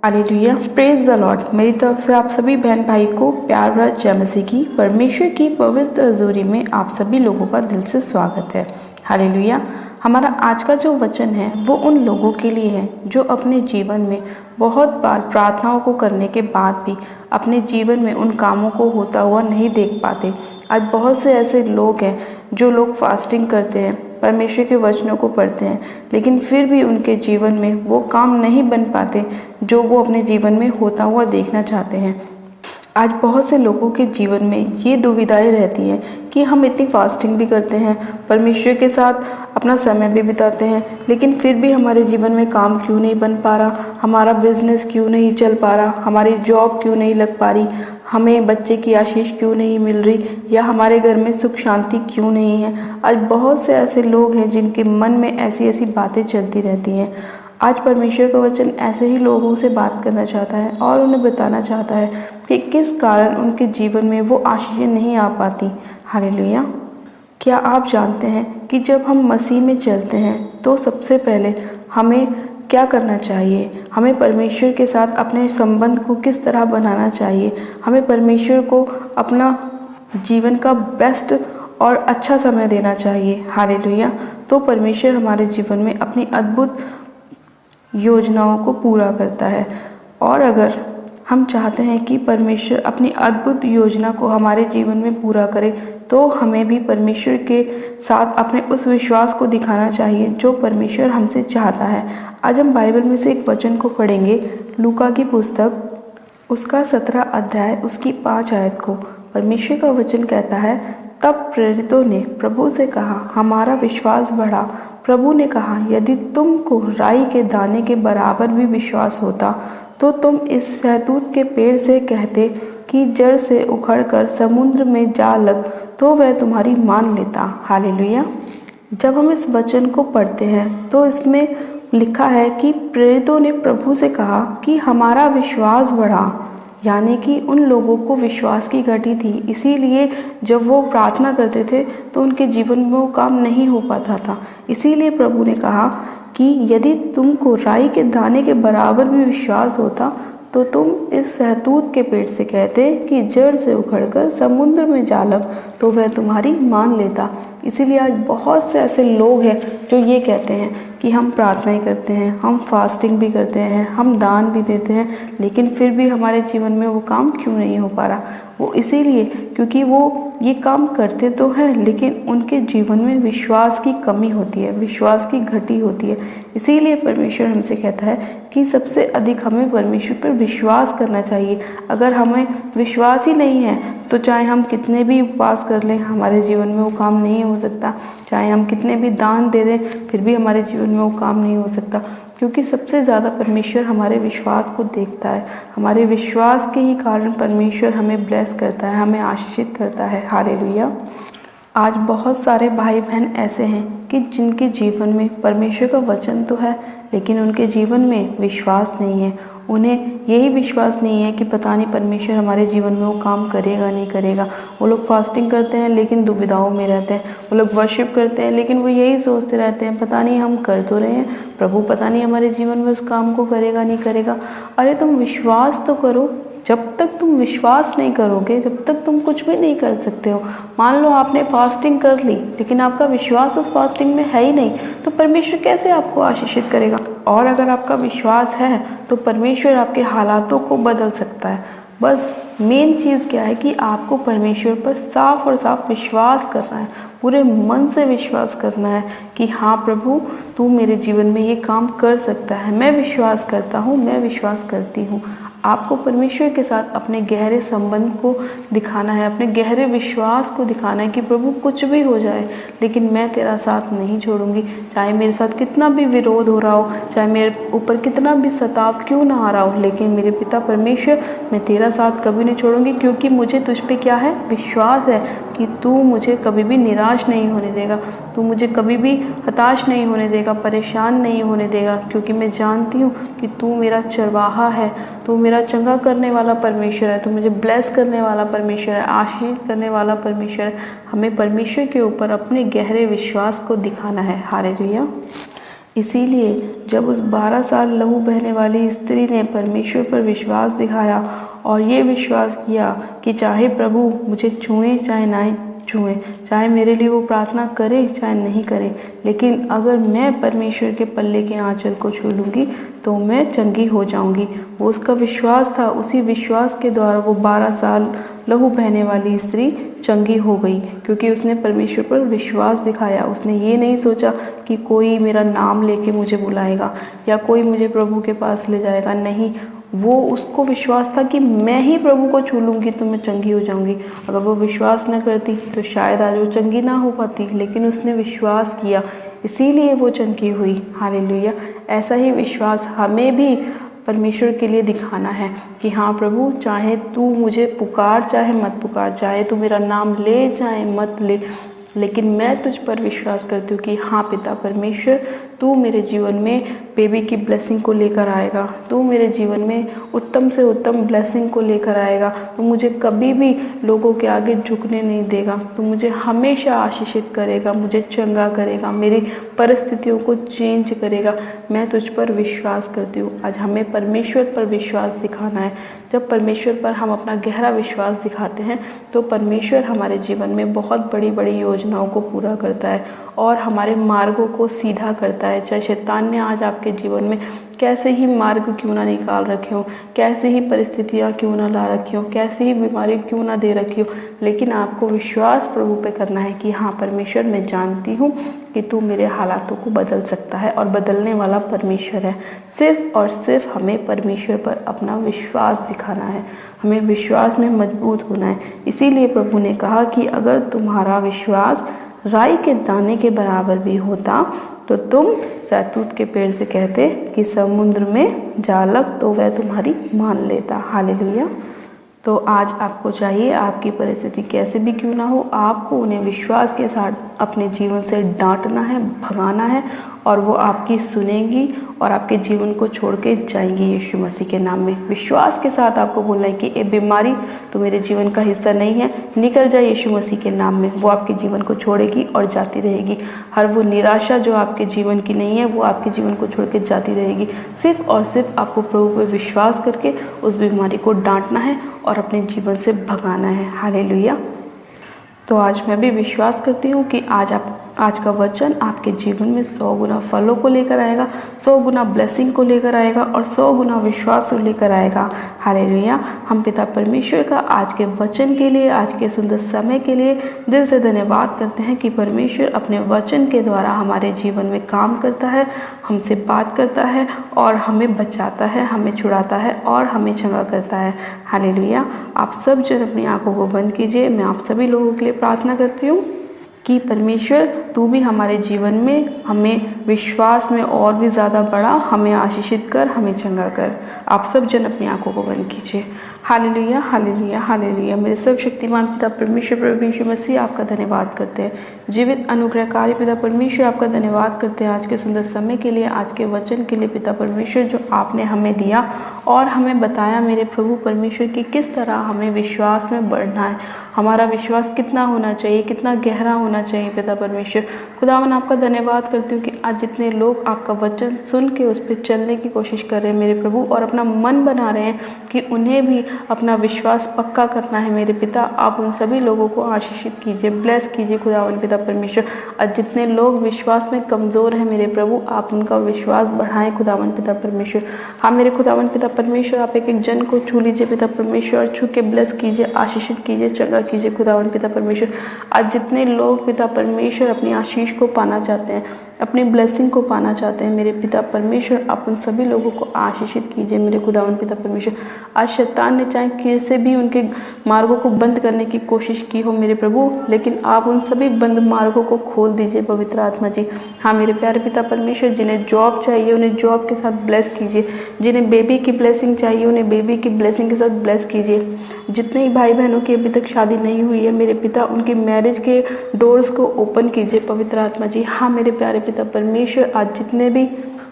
Hallelujah, praise the Lord. मेरी तरफ से आप सभी बहन भाई को प्यार भरा जय मसीह की परमेश्वर की पवित्र हजूरी में आप सभी लोगों का दिल से स्वागत है। हालेलुया। हमारा आज का जो वचन है वो उन लोगों के लिए है जो अपने जीवन में बहुत बार प्रार्थनाओं को करने के बाद भी अपने जीवन में उन कामों को होता हुआ नहीं देख पाते। आज बहुत से ऐसे लोग हैं जो लोग फास्टिंग करते हैं, परमेश्वर के वचनों को पढ़ते हैं, लेकिन फिर भी उनके जीवन में वो काम नहीं बन पाते जो वो अपने जीवन में होता हुआ देखना चाहते हैं। आज बहुत से लोगों के जीवन में ये दुविधाएं रहती हैं कि हम इतनी फास्टिंग भी करते हैं, परमेश्वर के साथ अपना समय भी बिताते हैं, लेकिन फिर भी हमारे जीवन में काम क्यों नहीं बन पा रहा, हमारा बिजनेस क्यों नहीं चल पा रहा, हमारी जॉब क्यों नहीं लग पा रही, हमें बच्चे की आशीष क्यों नहीं मिल रही, या हमारे घर में सुख शांति क्यों नहीं है। आज बहुत से ऐसे लोग हैं जिनके मन में ऐसी ऐसी बातें चलती रहती हैं। आज परमेश्वर का वचन ऐसे ही लोगों से बात करना चाहता है और उन्हें बताना चाहता है कि किस कारण उनके जीवन में वो आशीषें नहीं आ पाती। हालेलुया। क्या आप जानते हैं कि जब हम मसीह में चलते हैं तो सबसे पहले हमें क्या करना चाहिए, हमें परमेश्वर के साथ अपने संबंध को किस तरह बनाना चाहिए, हमें परमेश्वर को अपना जीवन का बेस्ट और अच्छा समय देना चाहिए। हालेलुया। तो परमेश्वर हमारे जीवन में अपनी अद्भुत योजनाओं को पूरा करता है, और अगर हम चाहते हैं कि परमेश्वर अपनी अद्भुत योजना को हमारे जीवन में पूरा करे तो हमें भी परमेश्वर के साथ अपने उस विश्वास को दिखाना चाहिए जो परमेश्वर हमसे चाहता है। आज हम बाइबल में से एक वचन को पढ़ेंगे, लूका की पुस्तक उसका 17 अध्याय उसकी 5 आयत को। परमेश्वर का वचन कहता है, तब प्रेरितों ने प्रभु से कहा, हमारा विश्वास बढ़ा। प्रभु ने कहा, यदि तुमको राई के दाने के बराबर भी विश्वास होता तो तुम इस शहतूत के पेड़ से कहते कि जड़ से उखड़कर समुद्र में जा लग, तो वह तुम्हारी मान लेता। हालेलुया। जब हम इस वचन को पढ़ते हैं तो इसमें लिखा है कि प्रेरितों ने प्रभु से कहा कि हमारा विश्वास बढ़ा, यानी कि उन लोगों को विश्वास की घटी थी, इसीलिए जब वो प्रार्थना करते थे तो उनके जीवन में वो काम नहीं हो पाता था। इसीलिए प्रभु ने कहा कि यदि तुमको राई के दाने के बराबर भी विश्वास होता तो तुम इस सहतूत के पेड़ से कहते कि जड़ से उखड़कर समुद्र में जा लग, तो वह तुम्हारी मान लेता। इसीलिए आज बहुत से ऐसे लोग हैं जो ये कहते हैं कि हम प्रार्थनाएं करते हैं, हम फास्टिंग भी करते हैं, हम दान भी देते हैं, लेकिन फिर भी हमारे जीवन में वो काम क्यों नहीं हो पा रहा। वो इसीलिए क्योंकि वो ये काम करते तो हैं लेकिन उनके जीवन में विश्वास की कमी होती है, विश्वास की घटी होती है। इसीलिए परमेश्वर हमसे कहता है कि सबसे अधिक हमें परमेश्वर पर विश्वास करना चाहिए। अगर हमें विश्वास ही नहीं है तो चाहे हम कितने भी उपवास कर लें, हमारे जीवन में वो काम नहीं हो सकता। चाहे हम कितने भी दान दे दें, फिर भी हमारे जीवन में वो काम नहीं हो सकता, क्योंकि सबसे ज़्यादा परमेश्वर हमारे विश्वास को देखता है। हमारे विश्वास के ही कारण परमेश्वर हमें ब्लेस करता है, हमें आशीषित करता है। हालेलुया। आज बहुत सारे भाई बहन ऐसे हैं कि जिनके जीवन में परमेश्वर का वचन तो है लेकिन उनके जीवन में विश्वास नहीं है। उन्हें यही विश्वास नहीं है कि पता नहीं परमेश्वर हमारे जीवन में वो काम करेगा नहीं करेगा। वो लोग फास्टिंग करते हैं लेकिन दुविधाओं में रहते हैं, वो लोग वर्शिप करते हैं लेकिन वो यही सोचते रहते हैं, पता नहीं हम कर तो रहे हैं, प्रभु पता नहीं हमारे जीवन में उस काम को करेगा नहीं करेगा। अरे तुम विश्वास तो करो। जब तक तुम विश्वास नहीं करोगे, जब तक तुम कुछ भी नहीं कर सकते हो। मान लो आपने फास्टिंग कर ली लेकिन आपका विश्वास उस फास्टिंग में है ही नहीं, तो परमेश्वर कैसे आपको आशीषित करेगा। और अगर आपका विश्वास है तो परमेश्वर आपके हालातों को बदल सकता है। बस मेन चीज़ क्या है कि आपको परमेश्वर पर साफ और साफ विश्वास करना है, पूरे मन से विश्वास करना है कि हाँ प्रभु, तू मेरे जीवन में ये काम कर सकता है। मैं विश्वास करता हूँ, मैं विश्वास करती हूँ। आपको परमेश्वर के साथ अपने गहरे संबंध को दिखाना है, अपने गहरे विश्वास को दिखाना है कि प्रभु कुछ भी हो जाए लेकिन मैं तेरा साथ नहीं छोड़ूंगी। चाहे मेरे साथ कितना भी विरोध हो रहा हो, चाहे मेरे ऊपर कितना भी सताव क्यों ना आ रहा हो, लेकिन मेरे पिता परमेश्वर, मैं तेरा साथ कभी नहीं छोड़ूंगी, क्योंकि मुझे तुझ पे क्या है, विश्वास है कि तू मुझे कभी भी निराश नहीं होने देगा, तू मुझे कभी भी हताश नहीं होने देगा, परेशान नहीं होने देगा, क्योंकि मैं जानती हूँ कि तू मेरा चरवाहा है, तू मेरा चंगा करने वाला परमेश्वर है, तू मुझे ब्लेस करने वाला परमेश्वर है, आशीष करने वाला परमेश्वर है। हमें परमेश्वर के ऊपर अपने गहरे विश्वास को दिखाना है। हालेलुया। इसीलिए जब उस 12 साल लहू बहने वाली स्त्री ने परमेश्वर पर विश्वास दिखाया और ये विश्वास किया कि चाहे प्रभु मुझे छुएं चाहे ना छुएं, चाहे मेरे लिए वो प्रार्थना करे चाहे नहीं करे, लेकिन अगर मैं परमेश्वर के पल्ले के आंचल को छू लूँगी तो मैं चंगी हो जाऊँगी। वो उसका विश्वास था, उसी विश्वास के द्वारा वो 12 साल लहू बहने वाली स्त्री चंगी हो गई, क्योंकि उसने परमेश्वर पर विश्वास दिखाया। उसने ये नहीं सोचा कि कोई मेरा नाम लेके मुझे बुलाएगा या कोई मुझे प्रभु के पास ले जाएगा, नहीं, वो उसको विश्वास था कि मैं ही प्रभु को छू लूँगी तो मैं चंगी हो जाऊँगी। अगर वो विश्वास न करती तो शायद आज वो चंगी ना हो पाती, लेकिन उसने विश्वास किया, इसीलिए वो चंगी हुई। हालेलुया। ऐसा ही विश्वास हमें भी परमेश्वर के लिए दिखाना है कि हाँ प्रभु, चाहे तू मुझे पुकार चाहे मत पुकार, चाहे तू मेरा नाम ले चाहे मत ले, लेकिन मैं तुझ पर विश्वास करती हूँ कि हाँ पिता परमेश्वर, तू मेरे जीवन में बेबी की ब्लेसिंग को लेकर आएगा, तू मेरे जीवन में उत्तम से उत्तम ब्लेसिंग को लेकर आएगा, तू मुझे कभी भी लोगों के आगे झुकने नहीं देगा, तू मुझे हमेशा आशीषित करेगा, मुझे चंगा करेगा, मेरी परिस्थितियों को चेंज करेगा। मैं तुझ पर विश्वास करती हूँ। आज हमें परमेश्वर पर विश्वास दिखाना है। जब परमेश्वर पर हम अपना गहरा विश्वास दिखाते हैं तो परमेश्वर हमारे जीवन में बहुत बड़ी बड़ी योजनाओं को पूरा करता है और हमारे मार्गों को सीधा करता है। चाहे शैतान ने आज आपके जीवन में कैसे ही मार्ग क्यों ना निकाल रखे हो, कैसे ही परिस्थितियाँ क्यों ना ला रखी हो, कैसे ही बीमारी क्यों ना दे रखी हो, लेकिन आपको विश्वास प्रभु पे करना है कि हाँ परमेश्वर, मैं जानती हूँ कि तू मेरे हालातों को बदल सकता है और बदलने वाला परमेश्वर है। सिर्फ और सिर्फ हमें परमेश्वर पर अपना विश्वास दिखाना है, हमें विश्वास में मजबूत होना है। इसीलिए प्रभु ने कहा कि अगर तुम्हारा विश्वास राई के दाने के बराबर भी होता तो तुम जैतून के पेड़ से कहते कि समुद्र में जा लग, तो वह तुम्हारी मान लेता। हालेलुया। तो आज आपको चाहिए, आपकी परिस्थिति कैसे भी क्यों ना हो, आपको उन्हें विश्वास के साथ अपने जीवन से डांटना है, भगाना है, और वो आपकी सुनेंगी और आपके जीवन को छोड़ के जाएंगी यीशु मसीह के नाम में। विश्वास के साथ आपको बोलना है कि ये बीमारी तो मेरे जीवन का हिस्सा नहीं है, निकल जाए यीशु मसीह के नाम में। वो आपके जीवन को छोड़ेगी और जाती रहेगी। हर वो निराशा जो आपके जीवन की नहीं है वो आपके जीवन को छोड़ के जाती रहेगी। सिर्फ और सिर्फ आपको प्रभु पर विश्वास करके उस बीमारी को डांटना है और अपने जीवन से भगाना है। हालेलुया। तो आज मैं भी विश्वास करती हूँ कि आज का वचन आपके जीवन में 100 गुना फलों को लेकर आएगा, 100 गुना ब्लेसिंग को लेकर आएगा और 100 गुना विश्वास को लेकर आएगा। हालेलुया। हम पिता परमेश्वर का आज के वचन के लिए, आज के सुंदर समय के लिए दिल से धन्यवाद करते हैं कि परमेश्वर अपने वचन के द्वारा हमारे जीवन में काम करता है, हमसे बात करता है और हमें बचाता है, हमें छुड़ाता है और हमें चंगा करता है। हालेलुया। आप सब जन अपनी आंखों को बंद कीजिए। मैं आप सभी लोगों के लिए प्रार्थना करती हूँ कि परमेश्वर तू भी हमारे जीवन में हमें विश्वास में और भी ज़्यादा बढ़ा, हमें आशीषित कर, हमें चंगा कर। आप सब जन अपनी आंखों को बंद कीजिए। Hallelujah, hallelujah, hallelujah. मेरे सर्वशक्तिमान पिता परमेश्वर प्रभु यीशु मसीह आपका धन्यवाद करते हैं। जीवित अनुग्रहकारी पिता परमेश्वर आपका धन्यवाद करते हैं आज के सुंदर समय के लिए, आज के वचन के लिए पिता परमेश्वर, जो आपने हमें दिया और हमें बताया मेरे प्रभु परमेश्वर की किस तरह हमें विश्वास में बढ़ना है, हमारा विश्वास कितना होना चाहिए, कितना गहरा होना चाहिए। पिता परमेश्वर खुदावन आपका धन्यवाद करती हूँ कि आज जितने लोग आपका वचन सुन के उस पर चलने की कोशिश कर रहे हैं मेरे प्रभु और अपना मन बना रहे हैं कि उन्हें भी अपना विश्वास पक्का करना है मेरे पिता, आप उन सभी लोगों को आशीषित कीजिए, ब्लेस कीजिए खुदावन पिता परमेश्वर। आज जितने लोग विश्वास में कमज़ोर हैं मेरे प्रभु, आप उनका विश्वास बढ़ाएं खुदावन पिता परमेश्वर। हाँ मेरे खुदावन पिता परमेश्वर, आप एक एक जन को छू लीजिए पिता परमेश्वर, छू के ब्लेस कीजिए, आशीषित कीजिए, चंगा कीजिए खुदावन पिता परमेश्वर। आज जितने लोग पिता परमेश्वर अपनी आशीष को पाना चाहते हैं, अपनी ब्लेसिंग को पाना चाहते हैं मेरे पिता परमेश्वर, आप उन सभी लोगों को आशीषित कीजिए मेरे खुदावन पिता परमेश्वर। आज शैतान ने चाहे कैसे भी उनके मार्गों को बंद करने की कोशिश की हो मेरे प्रभु, लेकिन आप उन सभी बंद मार्गों को खोल दीजिए पवित्र आत्मा जी। हाँ मेरे प्यारे पिता परमेश्वर, जिन्हें जॉब चाहिए उन्हें जॉब के साथ ब्लेस कीजिए, जिन्हें बेबी की ब्लेसिंग चाहिए उन्हें बेबी की ब्लेसिंग के साथ ब्लेस कीजिए। जितने ही भाई बहनों की अभी तक शादी नहीं हुई है मेरे पिता, उनकी मैरिज के डोर्स को ओपन कीजिए पवित्र आत्मा जी। हाँ मेरे प्यारे पिता परमेश्वर, आज जितने भी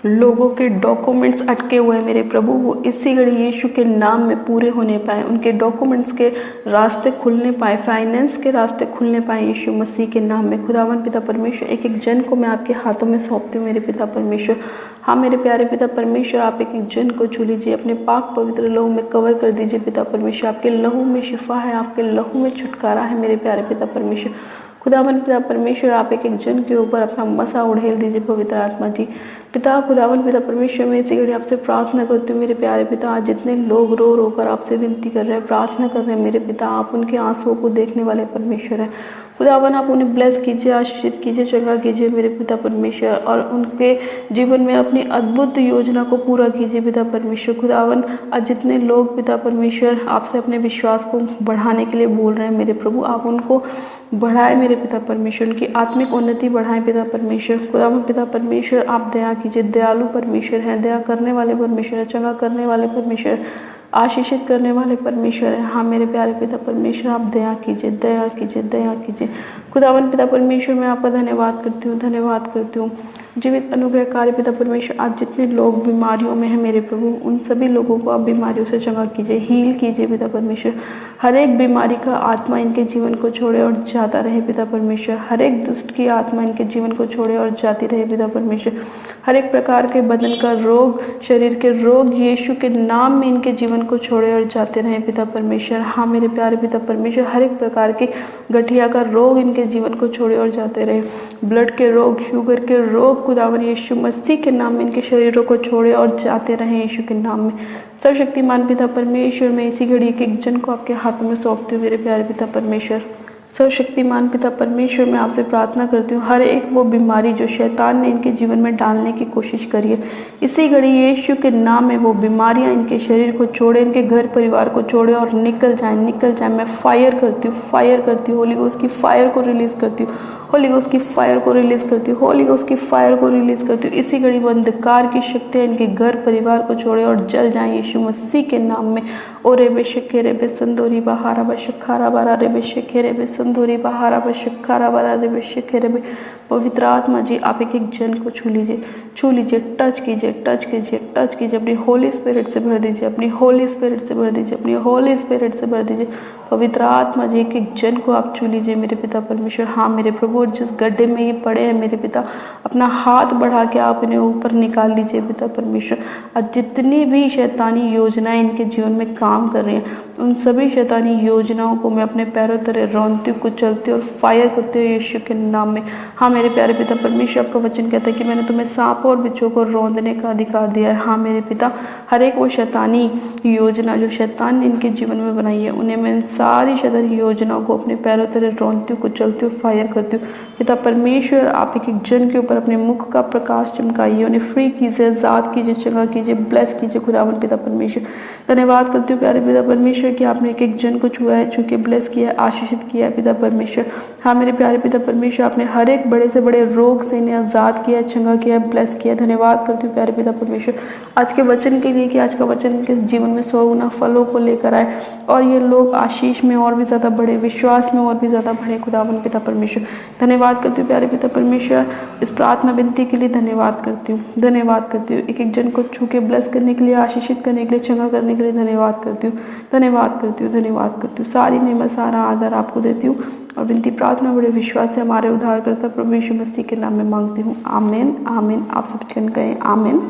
लोगों के डॉक्यूमेंट्स अटके हुए हैं मेरे प्रभु, वो इसी घड़ी यीशु के नाम में पूरे होने पाए, उनके डॉक्यूमेंट्स के रास्ते खुलने पाए, फाइनेंस के रास्ते खुलने पाए यीशु मसीह के नाम में। खुदावन पिता परमेश्वर, एक एक जन को मैं आपके हाथों में सौंपती हूँ मेरे पिता परमेश्वर। हाँ मेरे प्यारे पिता परमेश्वर, आप एक एक जन को छू लीजिए, अपने पाक पवित्र लहू में कवर कर दीजिए पिता परमेश्वर। आपके लहू में शिफा है, आपके लहू में छुटकारा है मेरे प्यारे पिता परमेश्वर। खुदावन पिता परमेश्वर, आप एक एक जन के ऊपर अपना मसा उड़ेल दीजिए पवित्र आत्मा जी। पिता खुदावन पिता परमेश्वर, मैं इसी घड़ी आपसे प्रार्थना करती हूँ मेरे प्यारे पिता, आज जितने लोग रो रो कर आपसे विनती कर रहे हैं, प्रार्थना कर रहे हैं मेरे पिता, आप उनके आंसुओं को देखने वाले परमेश्वर हैं। खुदावन आप उन्हें ब्लेस कीजिए, आशीषित कीजिए, चंगा कीजिए मेरे पिता परमेश्वर, और उनके जीवन में अपनी अद्भुत योजना को पूरा कीजिए पिता परमेश्वर। खुदावन आज जितने लोग पिता परमेश्वर आपसे अपने विश्वास को बढ़ाने के लिए बोल रहे हैं मेरे प्रभु, आप उनको बढ़ाए मेरे पिता परमेश्वर, उनकी आत्मिक उन्नति बढ़ाएं पिता परमेश्वर। खुदावन पिता परमेश्वर, आप दया कीजिए, दयालु परमेश्वर हैं, दया करने वाले परमेश्वर हैं, चंगा करने वाले परमेश्वर, आशीषित करने वाले परमेश्वर हैं। हाँ मेरे प्यारे पिता परमेश्वर, आप दया कीजिए, दया कीजिए, दया कीजिए। खुदावन पिता परमेश्वर, मैं आपका धन्यवाद करती हूँ, धन्यवाद करती हूँ। जीवित अनुग्रहकारी पिता परमेश्वर, आज जितने लोग बीमारियों में हैं मेरे प्रभु, उन सभी लोगों को आप बीमारियों से चंगा कीजिए, हील कीजिए पिता परमेश्वर। हर एक बीमारी का आत्मा इनके जीवन को छोड़े और जाता रहे पिता परमेश्वर। हर एक दुष्ट की आत्मा इनके जीवन को छोड़े और जाती रहे पिता परमेश्वर। हर एक प्रकार के बदन का रोग, शरीर के रोग यीशु के नाम में इनके जीवन को छोड़े और जाते रहे पिता परमेश्वर। हाँ मेरे प्यारे पिता परमेश्वर, हर एक प्रकार की गठिया का रोग इनके जीवन को छोड़े और जाते रहे। ब्लड के रोग, शुगर के रोग, खुदावन यीशु मसीह के नाम में इनके शरीरों को छोड़े और जाते रहे यीशु के नाम में। सर्वशक्तिमान पिता परमेश्वर, मैं इसी घड़ी एक एक जन को आपके हाथों में सौंपती हूँ मेरे प्यारे पिता परमेश्वर। सर्वशक्तिमान पिता परमेश्वर, मैं आपसे प्रार्थना करती हूँ, हर एक वो बीमारी जो शैतान ने इनके जीवन में डालने की कोशिश करी है, इसी घड़ी यीशु के नाम में वो बीमारियाँ इनके शरीर को छोड़े, इनके घर परिवार को छोड़े और निकल जाए, निकल जाए। मैं फायर करती हूँ, फायर करती हूँ, होली गोस्ट की फायर को रिलीज करती हूँ, होली गोस्ट की फायर को रिलीज करती हूँ, होली गोस्ट की फायर को रिलीज करती हूँ। इसी घड़ी वो अंधकार की शक्तियाँ इनके घर परिवार को छोड़े और जल जाएं यीशु मसीह के नाम में। ओ रेबे शखे रेबे संदोरी बहारा बशखारा बारा रेबे शखे रेबे संदोरी बहारा बशखारा बारा रेबे शखे रेबे। पवित्र आत्मा जी, आप एक एक जन को छू लीजिए, छू लीजिए, टच कीजिए, टच कीजिए, टच कीजिए। अपनी होली स्पिरिट से भर दीजिए, अपनी होली स्पिरिट से भर दीजिए, अपनी होली स्पिरिट से भर दीजिए। पवित्र आत्मा जी, एक एक जन को आप छू लीजिए मेरे पिता परमेश्वर। हाँ मेरे प्रभु, और जिस गड्ढे में ये पड़े हैं मेरे पिता, अपना हाथ बढ़ा के आप इन्हें ऊपर निकाल लीजिए पिता परमेश्वर। और जितनी भी शैतानी योजनाएं इनके जीवन में काम कर रही हैं, उन सभी शैतानी योजनाओं को मैं अपने पैरों तले रौंदती हूँ, कुचलती हूँ और फायर करती हूँ यीशु के नाम में। हाँ मेरे प्यारे पिता परमेश्वर, आपका वचन कहता है कि मैंने तुम्हें सांप और बिच्छू को रौंदने का अधिकार दिया है। हाँ मेरे पिता, हर एक वो शैतानी योजना जो शैतान ने इनके जीवन में बनाई है, उन्हें मैं सारी शैतानी योजनाओं को अपने पैरों तले रौंदती हूँ, कुचलती हूँ, फायर करती हूँ। पिता परमेश्वर, आप एक एक जन के ऊपर अपने मुख का प्रकाश चमकाइए, उन्हें फ्री कीजिए, आजाद कीजिए, चंगा कीजिए, ब्लेस कीजिए खुदावन पिता परमेश्वर। धन्यवाद करती हूँ प्यारे पिता परमेश्वर कि आपने एक एक जन को छुआ है, छू के ब्लेस किया है, आशीषित किया है पिता परमेश्वर। हाँ मेरे प्यारे पिता परमेश्वर, आपने हर एक बड़े से बड़े रोग से इन्हें आजाद किया है, चंगा किया है, ब्लेस किया है। धन्यवाद करती हूँ प्यारे पिता परमेश्वर आज के वचन के लिए कि आज का वचन इनके जीवन में 100 गुना फलों को लेकर आए और ये लोग आशीष में और भी ज़्यादा बढ़े, विश्वास में और भी ज़्यादा बढ़े खुदावन पिता परमेश्वर। धन्यवाद करती हूँ प्यारे पिता परमेश्वर, इस प्रार्थना विनती के लिए धन्यवाद करती हूँ, धन्यवाद करती हूँ। एक एक जन को छू के ब्लेस करने के लिए, आशीषित करने के लिए, चंगा करने के लिए धन्यवाद करती हूँ, धन्यवाद करती हूँ, धन्यवाद करती हूँ। सारी महिमा, सारा आदर आपको देती हूँ और विनती प्रार्थना बड़े विश्वास से हमारे उद्धारकर्ता प्रभु यीशु मसीह के नाम में मांगती हूँ। आमीन, आमीन। आप सब जन कहें आमीन।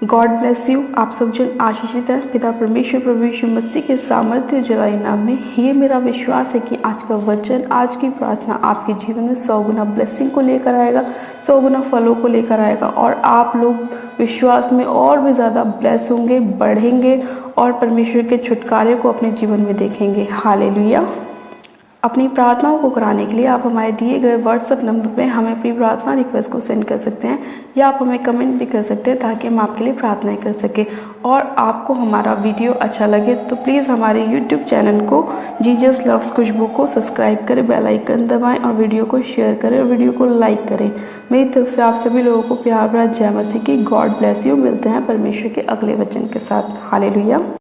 God bless you. आप सब जन आशीषित हैं पिता परमेश्वर प्रभु यीशु मसीह के सामर्थ्य जलाई नाम में। ये मेरा विश्वास है कि आज का वचन, आज की प्रार्थना आपके जीवन में 100 गुना ब्लेसिंग को लेकर आएगा, 100 गुना फलों को लेकर आएगा और आप लोग विश्वास में और भी ज़्यादा ब्लेस होंगे, बढ़ेंगे और परमेश्वर के छुटकारे को अपने जीवन में देखेंगे। हालेलुया। अपनी प्रार्थनाओं को कराने के लिए आप हमारे दिए गए व्हाट्सएप नंबर पे हमें अपनी प्रार्थना रिक्वेस्ट को सेंड कर सकते हैं या आप हमें कमेंट भी कर सकते हैं ताकि हम आपके लिए प्रार्थनाएं कर सकें। और आपको हमारा वीडियो अच्छा लगे तो प्लीज़ हमारे यूट्यूब चैनल को जीजस लव्स खुशबू को सब्सक्राइब करें, बेल आइकन दबाएं और वीडियो को शेयर करें और वीडियो को लाइक करें। मेरी तरफ से आप सभी लोगों को प्यार भरा जय मसीह की। God bless you. मिलते हैं परमेश्वर के अगले वचन के साथ। हालेलुया।